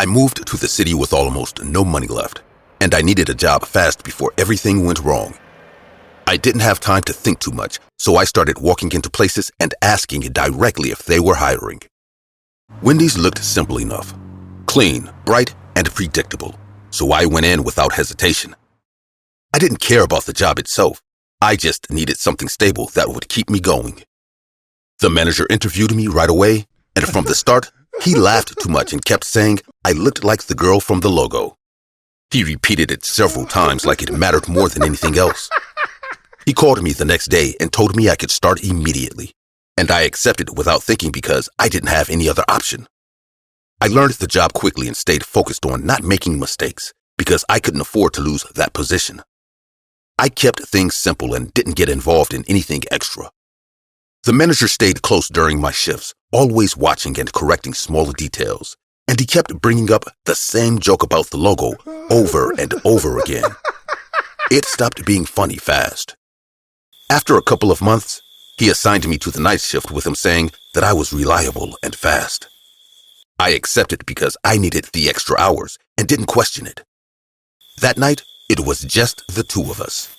I moved to the city with almost no money left, and I needed a job fast before everything went wrong. I didn't have time to think too much, so I started walking into places and asking directly if they were hiring. Wendy's looked simple enough. Clean, bright, and predictable, so I went in without hesitation. I didn't care about the job itself. I just needed something stable that would keep me going. The manager interviewed me right away, and from the start, he laughed too much and kept saying I looked like the girl from the logo. He repeated it several times like it mattered more than anything else. He called me the next day and told me I could start immediately, and I accepted without thinking because I didn't have any other option. I learned the job quickly and stayed focused on not making mistakes because I couldn't afford to lose that position. I kept things simple and didn't get involved in anything extra. The manager stayed close during my shifts, always watching and correcting smaller details, and he kept bringing up the same joke about the logo over and over again. It stopped being funny fast. After a couple of months, he assigned me to the night shift with him saying that I was reliable and fast. I accepted because I needed the extra hours and didn't question it. That night, it was just the two of us.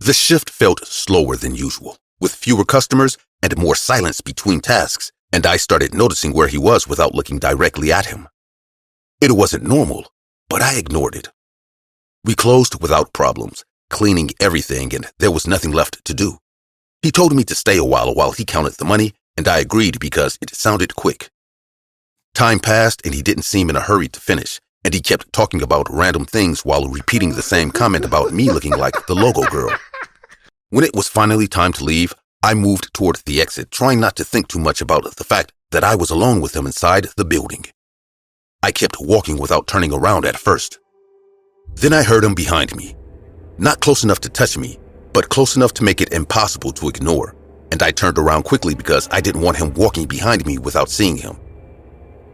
The shift felt slower than usual, with fewer customers and more silence between tasks, and I started noticing where he was without looking directly at him. It wasn't normal, but I ignored it. We closed without problems, cleaning everything, and there was nothing left to do. He told me to stay a while he counted the money, and I agreed because it sounded quick. Time passed and he didn't seem in a hurry to finish, and he kept talking about random things while repeating the same comment about me looking like the logo girl. When it was finally time to leave, I moved toward the exit, trying not to think too much about the fact that I was alone with him inside the building. I kept walking without turning around at first. Then I heard him behind me. Not close enough to touch me, but close enough to make it impossible to ignore, and I turned around quickly because I didn't want him walking behind me without seeing him.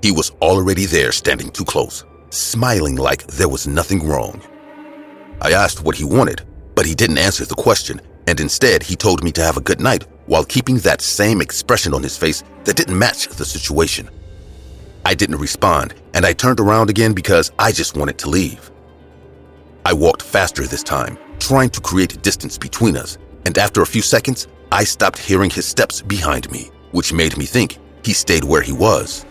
He was already there, standing too close, smiling like there was nothing wrong. I asked what he wanted, but he didn't answer the question, and instead he told me to have a good night while keeping that same expression on his face that didn't match the situation. I didn't respond, and I turned around again because I just wanted to leave. I walked faster this time, trying to create distance between us, and after a few seconds, I stopped hearing his steps behind me, which made me think he stayed where he was.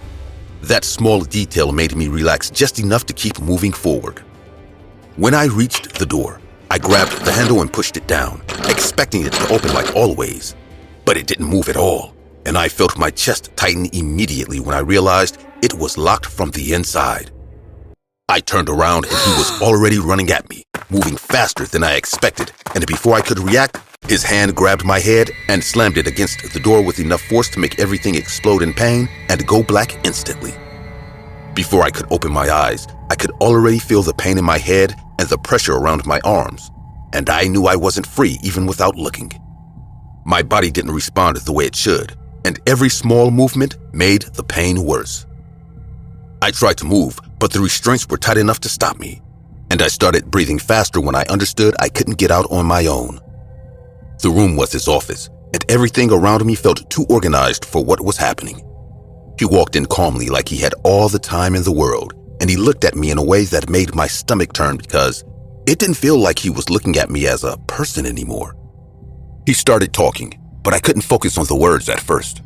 That small detail made me relax just enough to keep moving forward. When I reached the door, I grabbed the handle and pushed it down, expecting it to open like always. But it didn't move at all, and I felt my chest tighten immediately when I realized it was locked from the inside. I turned around and he was already running at me, moving faster than I expected, and before I could react, his hand grabbed my head and slammed it against the door with enough force to make everything explode in pain and go black instantly. Before I could open my eyes, I could already feel the pain in my head and the pressure around my arms, and I knew I wasn't free even without looking. My body didn't respond the way it should, and every small movement made the pain worse. I tried to move, but the restraints were tight enough to stop me, and I started breathing faster when I understood I couldn't get out on my own. The room was his office, and everything around me felt too organized for what was happening. He walked in calmly like he had all the time in the world, and he looked at me in a way that made my stomach turn because it didn't feel like he was looking at me as a person anymore. He started talking, but I couldn't focus on the words at first.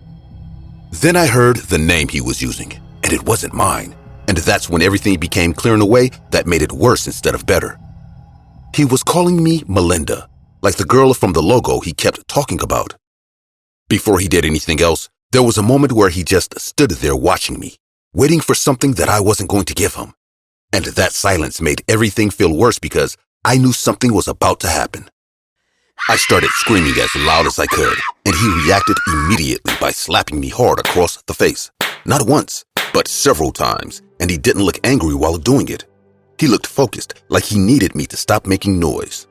Then I heard the name he was using, and it wasn't mine, and that's when everything became clear in a way that made it worse instead of better. He was calling me Melinda, like the girl from the logo he kept talking about. Before he did anything else, there was a moment where he just stood there watching me, waiting for something that I wasn't going to give him. And that silence made everything feel worse because I knew something was about to happen. I started screaming as loud as I could, and he reacted immediately by slapping me hard across the face. Not once, but several times, and he didn't look angry while doing it. He looked focused, like he needed me to stop making noise.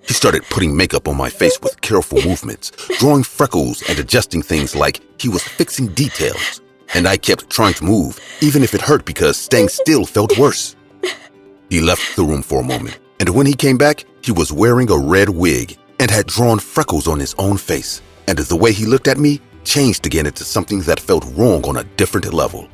He started putting makeup on my face with careful movements, drawing freckles and adjusting things like he was fixing details. And I kept trying to move, even if it hurt because staying still felt worse. He left the room for a moment, and when he came back, he was wearing a red wig and had drawn freckles on his own face. And the way he looked at me changed again into something that felt wrong on a different level.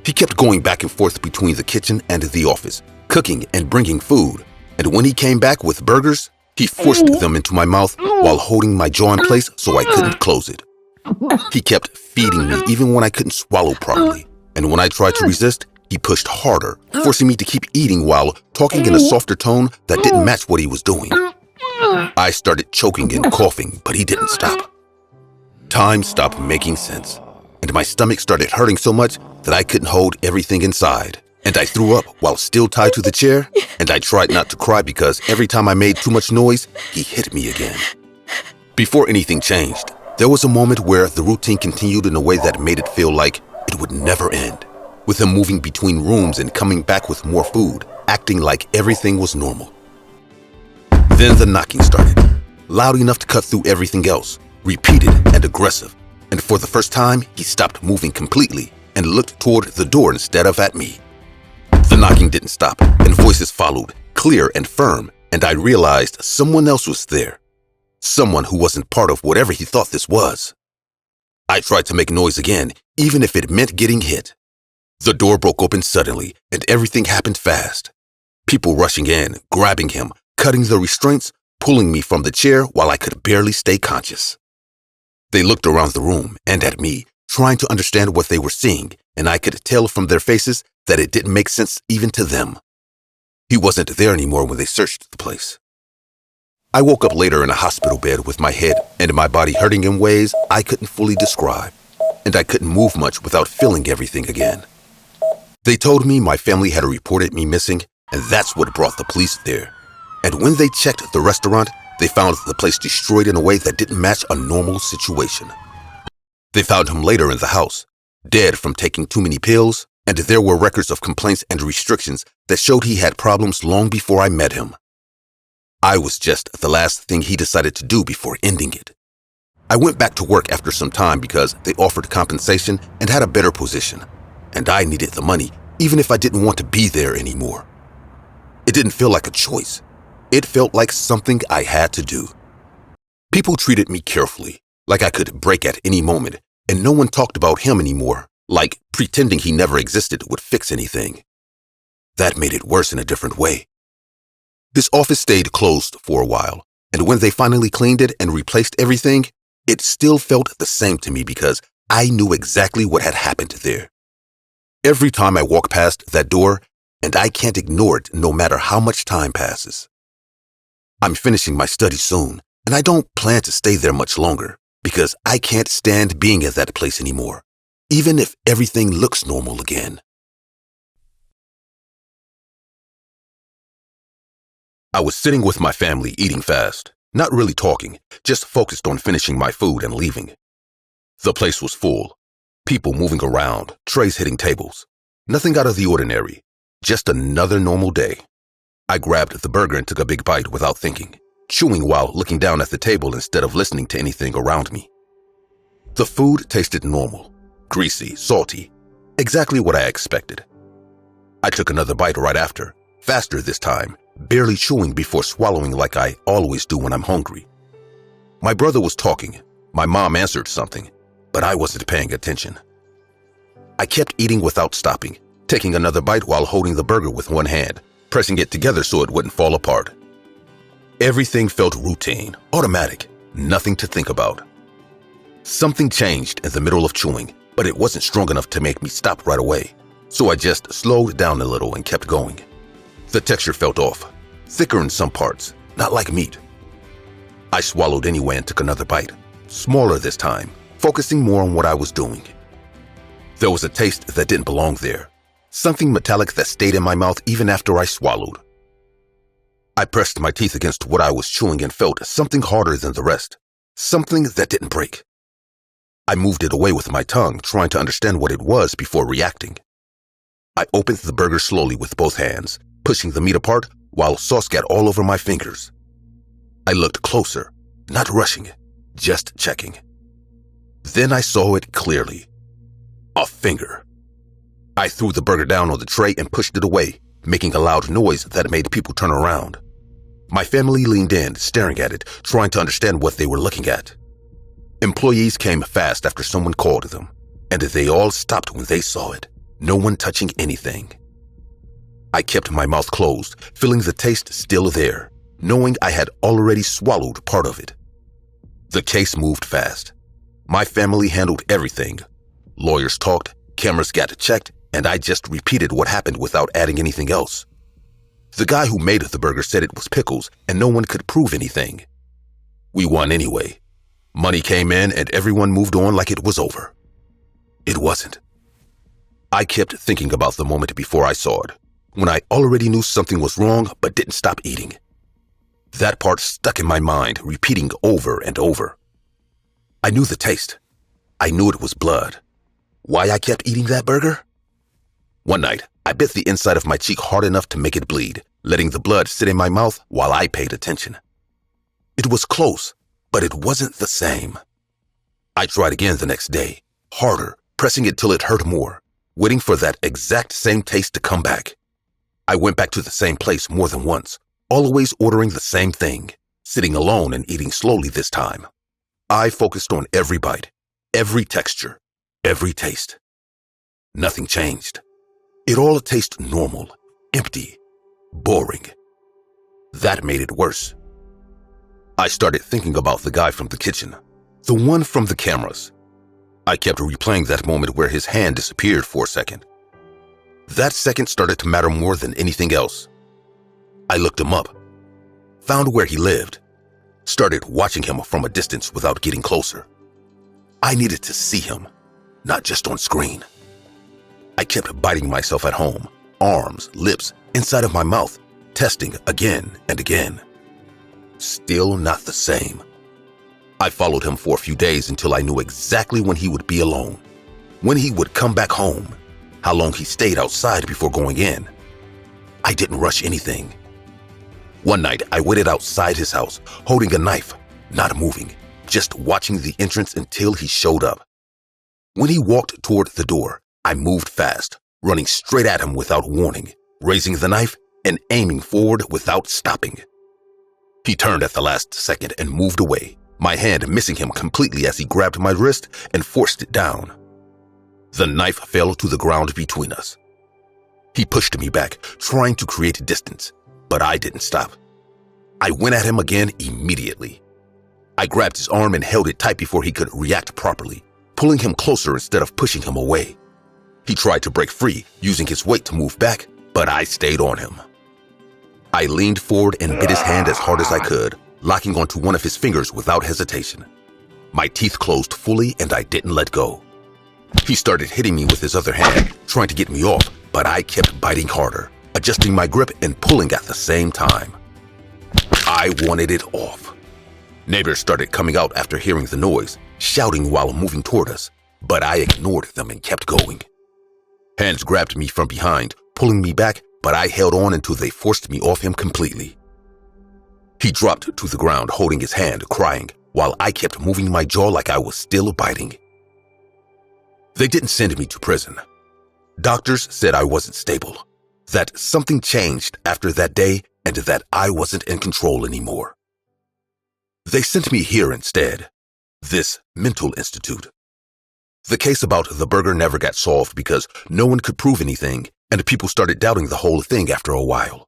He kept going back and forth between the kitchen and the office, cooking and bringing food. And when he came back with burgers, he forced them into my mouth while holding my jaw in place so I couldn't close it. He kept feeding me even when I couldn't swallow properly. And when I tried to resist, he pushed harder, forcing me to keep eating while talking in a softer tone that didn't match what he was doing. I started choking and coughing, but he didn't stop. Time stopped making sense, and my stomach started hurting so much that I couldn't hold everything inside. And I threw up while still tied to the chair, and I tried not to cry because every time I made too much noise, he hit me again. Before anything changed, there was a moment where the routine continued in a way that made it feel like it would never end, with him moving between rooms and coming back with more food, acting like everything was normal. Then the knocking started, loud enough to cut through everything else, repeated and aggressive, and for the first time, he stopped moving completely and looked toward the door instead of at me. The knocking didn't stop, and voices followed, clear and firm, and I realized someone else was there. Someone who wasn't part of whatever he thought this was. I tried to make noise again, even if it meant getting hit. The door broke open suddenly, and everything happened fast. People rushing in, grabbing him, cutting the restraints, pulling me from the chair while I could barely stay conscious. They looked around the room and at me, trying to understand what they were seeing, and I could tell from their faces that it didn't make sense even to them. He wasn't there anymore when they searched the place. I woke up later in a hospital bed with my head and my body hurting in ways I couldn't fully describe, and I couldn't move much without feeling everything again. They told me my family had reported me missing, and that's what brought the police there. And when they checked the restaurant, they found the place destroyed in a way that didn't match a normal situation. They found him later in the house, dead from taking too many pills, and there were records of complaints and restrictions that showed he had problems long before I met him. I was just the last thing he decided to do before ending it. I went back to work after some time because they offered compensation and had a better position, and I needed the money even if I didn't want to be there anymore. It didn't feel like a choice. It felt like something I had to do. People treated me carefully, like I could break at any moment, and no one talked about him anymore, like pretending he never existed would fix anything. That made it worse in a different way. His office stayed closed for a while, and when they finally cleaned it and replaced everything, it still felt the same to me because I knew exactly what had happened there. Every time I walk past that door, and I can't ignore it no matter how much time passes. I'm finishing my study soon, and I don't plan to stay there much longer because I can't stand being at that place anymore, even if everything looks normal again. I was sitting with my family eating fast, not really talking, just focused on finishing my food and leaving. The place was full, people moving around, trays hitting tables. Nothing out of the ordinary, just another normal day. I grabbed the burger and took a big bite without thinking, chewing while looking down at the table instead of listening to anything around me. The food tasted normal, greasy, salty, exactly what I expected. I took another bite right after, faster this time, barely chewing before swallowing like I always do when I'm hungry. My brother was talking, my mom answered something, but I wasn't paying attention. I kept eating without stopping, taking another bite while holding the burger with one hand, pressing it together so it wouldn't fall apart. Everything felt routine, automatic, nothing to think about. Something changed in the middle of chewing, but it wasn't strong enough to make me stop right away, so I just slowed down a little and kept going. The texture felt off, thicker in some parts, not like meat. I swallowed anyway and took another bite, smaller this time, focusing more on what I was doing. There was a taste that didn't belong there, something metallic that stayed in my mouth even after I swallowed. I pressed my teeth against what I was chewing and felt something harder than the rest, something that didn't break. I moved it away with my tongue, trying to understand what it was before reacting. I opened the burger slowly with both hands, pushing the meat apart while sauce got all over my fingers. I looked closer, not rushing, just checking. Then I saw it clearly. A finger. I threw the burger down on the tray and pushed it away, making a loud noise that made people turn around. My family leaned in, staring at it, trying to understand what they were looking at. Employees came fast after someone called them, and they all stopped when they saw it, no one touching anything. I kept my mouth closed, feeling the taste still there, knowing I had already swallowed part of it. The case moved fast. My family handled everything. Lawyers talked, cameras got checked, and I just repeated what happened without adding anything else. The guy who made the burger said it was pickles, and no one could prove anything. We won anyway. Money came in, and everyone moved on like it was over. It wasn't. I kept thinking about the moment before I saw it, when I already knew something was wrong but didn't stop eating. That part stuck in my mind, repeating over and over. I knew the taste. I knew it was blood. Why I kept eating that burger? One night, I bit the inside of my cheek hard enough to make it bleed, letting the blood sit in my mouth while I paid attention. It was close, but it wasn't the same. I tried again the next day, harder, pressing it till it hurt more, waiting for that exact same taste to come back. I went back to the same place more than once, always ordering the same thing, sitting alone and eating slowly this time. I focused on every bite, every texture, every taste. Nothing changed. It all tasted normal, empty, boring. That made it worse. I started thinking about the guy from the kitchen, the one from the cameras. I kept replaying that moment where his hand disappeared for a second. That second started to matter more than anything else. I looked him up, found where he lived, started watching him from a distance without getting closer. I needed to see him, not just on screen. I kept biting myself at home, arms, lips, inside of my mouth, testing again and again. Still not the same. I followed him for a few days until I knew exactly when he would be alone, when he would come back home, how long he stayed outside before going in. I didn't rush anything. One night, I waited outside his house, holding a knife, not moving, just watching the entrance until he showed up. When he walked toward the door, I moved fast, running straight at him without warning, raising the knife and aiming forward without stopping. He turned at the last second and moved away, my hand missing him completely as he grabbed my wrist and forced it down. The knife fell to the ground between us. He pushed me back, trying to create distance, but I didn't stop. I went at him again immediately. I grabbed his arm and held it tight before he could react properly, pulling him closer instead of pushing him away. He tried to break free, using his weight to move back, but I stayed on him. I leaned forward and bit his hand as hard as I could, locking onto one of his fingers without hesitation. My teeth closed fully and I didn't let go. He started hitting me with his other hand, trying to get me off, but I kept biting harder, adjusting my grip and pulling at the same time. I wanted it off. Neighbors started coming out after hearing the noise, shouting while moving toward us, but I ignored them and kept going. Hands grabbed me from behind, pulling me back, but I held on until they forced me off him completely. He dropped to the ground, holding his hand, crying, while I kept moving my jaw like I was still biting. They didn't send me to prison. Doctors said I wasn't stable, that something changed after that day and that I wasn't in control anymore. They sent me here instead, this mental institute. The case about the burger never got solved because no one could prove anything, and people started doubting the whole thing after a while.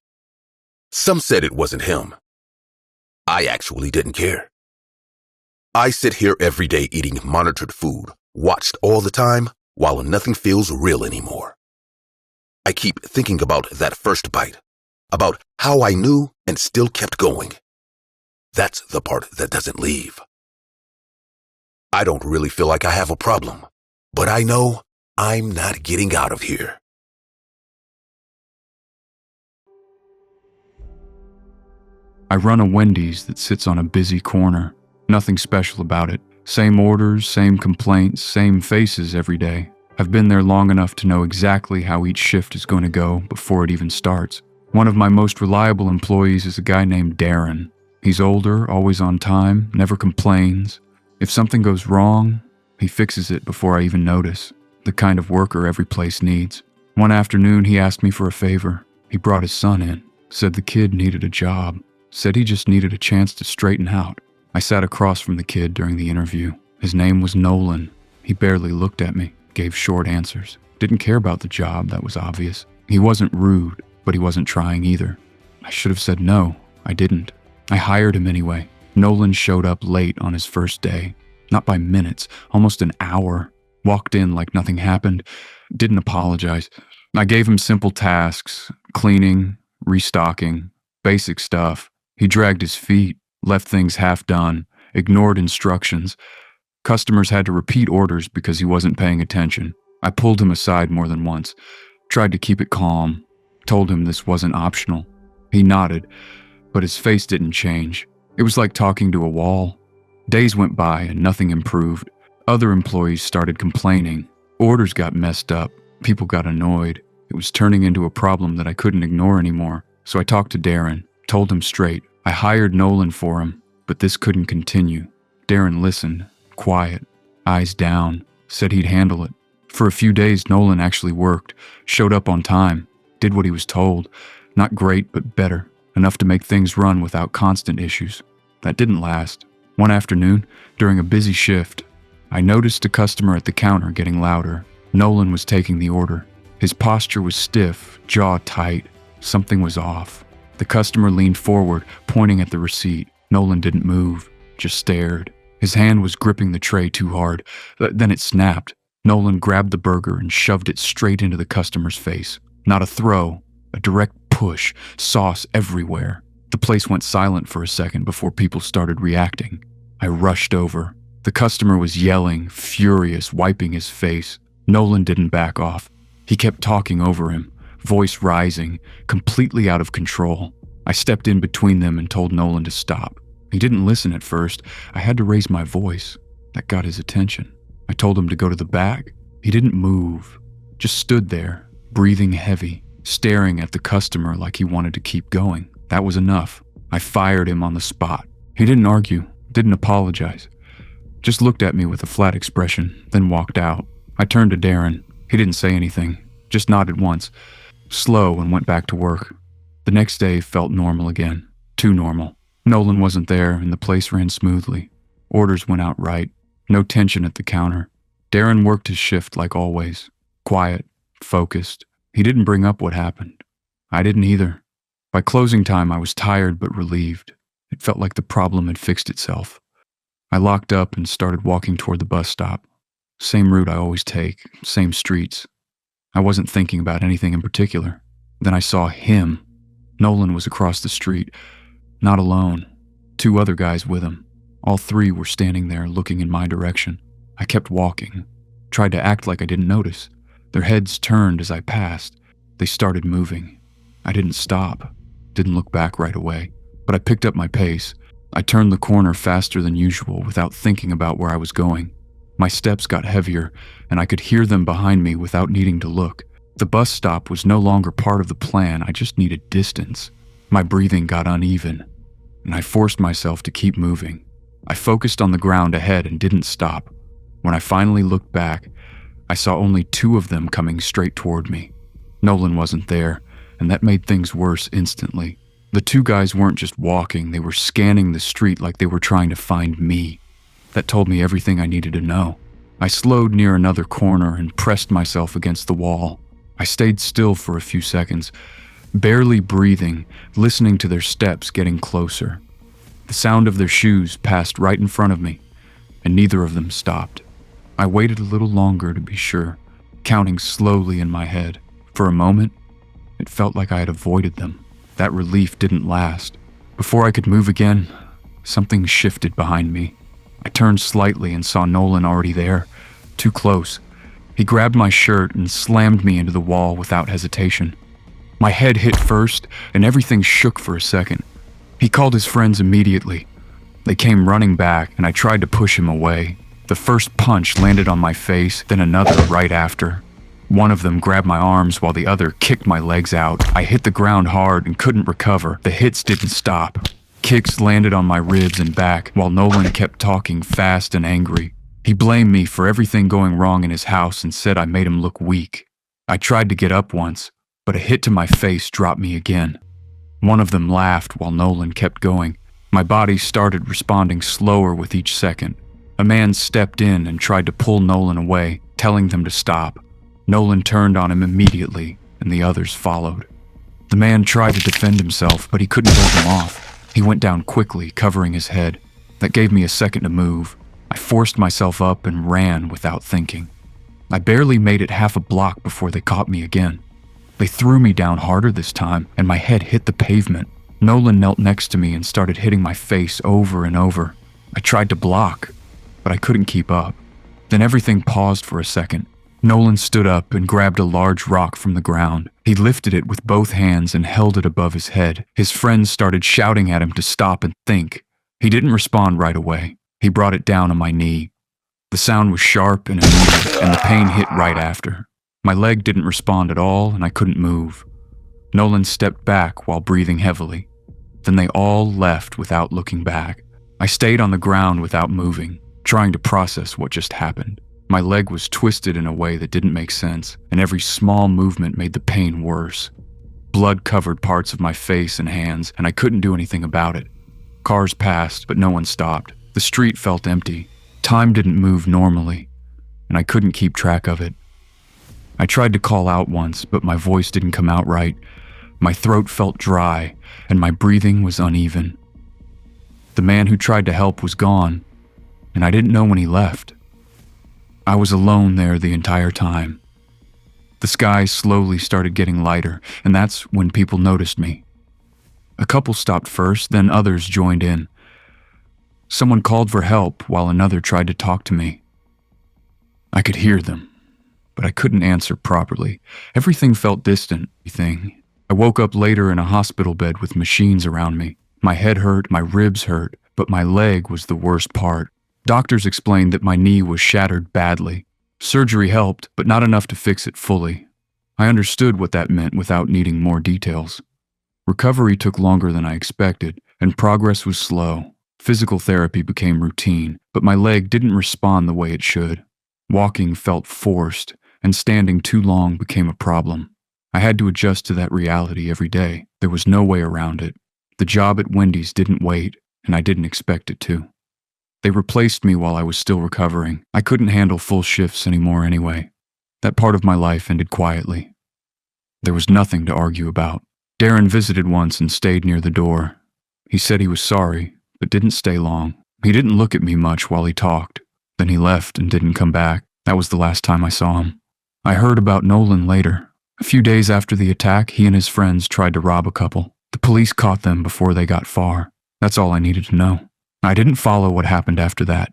Some said it wasn't him. I actually didn't care. I sit here every day eating monitored food, watched all the time, while nothing feels real anymore. I keep thinking about that first bite, about how I knew and still kept going. That's the part that doesn't leave. I don't really feel like I have a problem, but I know I'm not getting out of here. I run a Wendy's that sits on a busy corner. Nothing special about it. Same orders, same complaints, same faces every day. I've been there long enough to know exactly how each shift is going to go before it even starts. One of my most reliable employees is a guy named Darren. He's older, always on time, never complains. If something goes wrong, he fixes it before I even notice. The kind of worker every place needs. One afternoon, he asked me for a favor. He brought his son in, said the kid needed a job, said he just needed a chance to straighten out. I sat across from the kid during the interview. His name was Nolan. He barely looked at me, gave short answers. Didn't care about the job, that was obvious. He wasn't rude, but he wasn't trying either. I should have said no. I didn't. I hired him anyway. Nolan showed up late on his first day. Not by minutes, almost an hour. Walked in like nothing happened. Didn't apologize. I gave him simple tasks, cleaning, restocking, basic stuff. He dragged his feet, left things half done, ignored instructions. Customers had to repeat orders because he wasn't paying attention. I pulled him aside more than once, tried to keep it calm, told him this wasn't optional. He nodded, but his face didn't change. It was like talking to a wall. Days went by and nothing improved. Other employees started complaining. Orders got messed up. People got annoyed. It was turning into a problem that I couldn't ignore anymore. So I talked to Darren, told him straight. I hired Nolan for him, but this couldn't continue. Darren listened, quiet, eyes down, said he'd handle it. For a few days, Nolan actually worked, showed up on time, did what he was told. Not great, but better. Enough to make things run without constant issues. That didn't last. One afternoon, during a busy shift, I noticed a customer at the counter getting louder. Nolan was taking the order. His posture was stiff, jaw tight. Something was off. The customer leaned forward, pointing at the receipt. Nolan didn't move, just stared. His hand was gripping the tray too hard. Then it snapped. Nolan grabbed the burger and shoved it straight into the customer's face. Not a throw, a direct push, sauce everywhere. The place went silent for a second before people started reacting. I rushed over. The customer was yelling, furious, wiping his face. Nolan didn't back off. He kept talking over him, voice rising, completely out of control. I stepped in between them and told Nolan to stop. He didn't listen at first. I had to raise my voice. That got his attention. I told him to go to the back. He didn't move, just stood there, breathing heavy, staring at the customer like he wanted to keep going. That was enough. I fired him on the spot. He didn't argue, didn't apologize. Just looked at me with a flat expression, then walked out. I turned to Darren. He didn't say anything, just nodded once, slow, and went back to work. The next day felt normal again, too normal. Nolan wasn't there and the place ran smoothly. Orders went out right, no tension at the counter. Darren worked his shift like always, quiet, focused. He didn't bring up what happened. I didn't either. By closing time, I was tired but relieved. It felt like the problem had fixed itself. I locked up and started walking toward the bus stop. Same route I always take, same streets. I wasn't thinking about anything in particular. Then I saw him. Nolan was across the street, not alone. 2 other guys with him. All 3 were standing there looking in my direction. I kept walking, tried to act like I didn't notice. Their heads turned as I passed. They started moving. I didn't stop, didn't look back right away, but I picked up my pace. I turned the corner faster than usual without thinking about where I was going. My steps got heavier, and I could hear them behind me without needing to look. The bus stop was no longer part of the plan. I just needed distance. My breathing got uneven, and I forced myself to keep moving. I focused on the ground ahead and didn't stop. When I finally looked back, I saw only 2 of them coming straight toward me. Nolan wasn't there, and that made things worse instantly. The 2 guys weren't just walking, they were scanning the street like they were trying to find me. That told me everything I needed to know. I slowed near another corner and pressed myself against the wall. I stayed still for a few seconds, barely breathing, listening to their steps getting closer. The sound of their shoes passed right in front of me, and neither of them stopped. I waited a little longer to be sure, counting slowly in my head. For a moment, it felt like I had avoided them. That relief didn't last. Before I could move again, something shifted behind me. I turned slightly and saw Nolan already there, too close. He grabbed my shirt and slammed me into the wall without hesitation. My head hit first, and everything shook for a second. He called his friends immediately. They came running back, and I tried to push him away. The first punch landed on my face, then another right after. One of them grabbed my arms while the other kicked my legs out. I hit the ground hard and couldn't recover. The hits didn't stop. Kicks landed on my ribs and back while Nolan kept talking fast and angry. He blamed me for everything going wrong in his house and said I made him look weak. I tried to get up once, but a hit to my face dropped me again. One of them laughed while Nolan kept going. My body started responding slower with each second. A man stepped in and tried to pull Nolan away, telling them to stop. Nolan turned on him immediately, and the others followed. The man tried to defend himself, but he couldn't hold him off. He went down quickly, covering his head. That gave me a second to move. I forced myself up and ran without thinking. I barely made it half a block before they caught me again. They threw me down harder this time, and my head hit the pavement. Nolan knelt next to me and started hitting my face over and over. I tried to block, but I couldn't keep up. Then everything paused for a second. Nolan stood up and grabbed a large rock from the ground. He lifted it with both hands and held it above his head. His friends started shouting at him to stop and think. He didn't respond right away. He brought it down on my knee. The sound was sharp and immediate, and the pain hit right after. My leg didn't respond at all, and I couldn't move. Nolan stepped back while breathing heavily. Then they all left without looking back. I stayed on the ground without moving, trying to process what just happened. My leg was twisted in a way that didn't make sense, and every small movement made the pain worse. Blood covered parts of my face and hands, and I couldn't do anything about it. Cars passed, but no one stopped. The street felt empty. Time didn't move normally, and I couldn't keep track of it. I tried to call out once, but my voice didn't come out right. My throat felt dry, and my breathing was uneven. The man who tried to help was gone, and I didn't know when he left. I was alone there the entire time. The sky slowly started getting lighter, and that's when people noticed me. A couple stopped first, then others joined in. Someone called for help while another tried to talk to me. I could hear them, but I couldn't answer properly. Everything felt distant. I woke up later in a hospital bed with machines around me. My head hurt, my ribs hurt, but my leg was the worst part. Doctors explained that my knee was shattered badly. Surgery helped, but not enough to fix it fully. I understood what that meant without needing more details. Recovery took longer than I expected, and progress was slow. Physical therapy became routine, but my leg didn't respond the way it should. Walking felt forced, and standing too long became a problem. I had to adjust to that reality every day. There was no way around it. The job at Wendy's didn't wait, and I didn't expect it to. They replaced me while I was still recovering. I couldn't handle full shifts anymore anyway. That part of my life ended quietly. There was nothing to argue about. Darren visited once and stayed near the door. He said he was sorry, but didn't stay long. He didn't look at me much while he talked. Then he left and didn't come back. That was the last time I saw him. I heard about Nolan later. A few days after the attack, he and his friends tried to rob a couple. The police caught them before they got far. That's all I needed to know. I didn't follow what happened after that.